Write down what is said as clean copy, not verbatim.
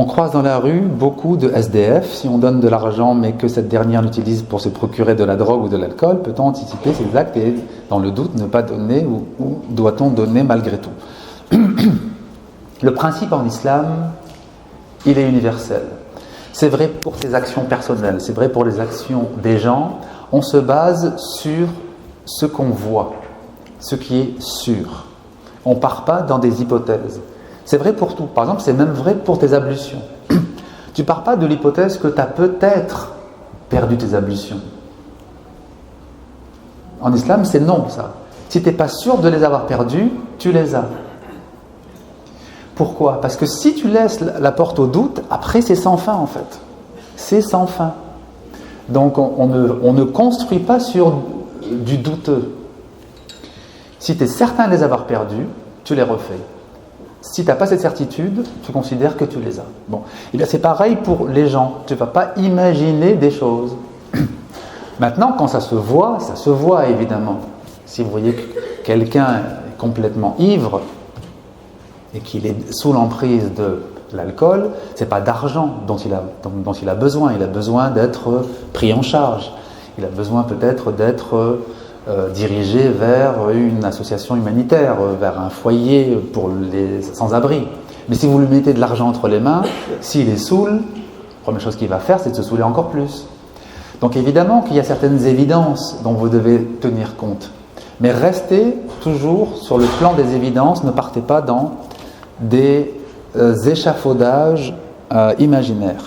On croise dans la rue beaucoup de SDF. Si on donne de l'argent mais que cette dernière l'utilise pour se procurer de la drogue ou de l'alcool, peut-on anticiper ces actes et, dans le doute, ne pas donner ou doit-on donner malgré tout? Le principe en islam, il est universel. C'est vrai pour ses actions personnelles, c'est vrai pour les actions des gens. On se base sur ce qu'on voit, ce qui est sûr. On ne part pas dans des hypothèses. C'est vrai pour tout. Par exemple, c'est même vrai pour tes ablutions. Tu ne pars pas de l'hypothèse que tu as peut-être perdu tes ablutions. En islam, c'est non, ça. Si tu n'es pas sûr de les avoir perdues, tu les as. Pourquoi? Parce que si tu laisses la porte au doute, après c'est sans fin en fait. C'est sans fin. Donc on ne construit pas sur du douteux. Si tu es certain de les avoir perdus, tu les refais. Si tu n'as pas cette certitude, tu considères que tu les as. Bon, et bien c'est pareil pour les gens. Tu ne vas pas imaginer des choses. Maintenant, quand ça se voit évidemment. Si vous voyez que quelqu'un est complètement ivre et qu'il est sous l'emprise de l'alcool, ce n'est pas d'argent dont il a besoin. Il a besoin d'être pris en charge. Il a besoin peut-être d'être dirigé vers une association humanitaire, vers un foyer pour les sans-abri. Mais si vous lui mettez de l'argent entre les mains, s'il est saoul, la première chose qu'il va faire, c'est de se saouler encore plus. Donc évidemment qu'il y a certaines évidences dont vous devez tenir compte. Mais restez toujours sur le plan des évidences, ne partez pas dans des échafaudages imaginaires.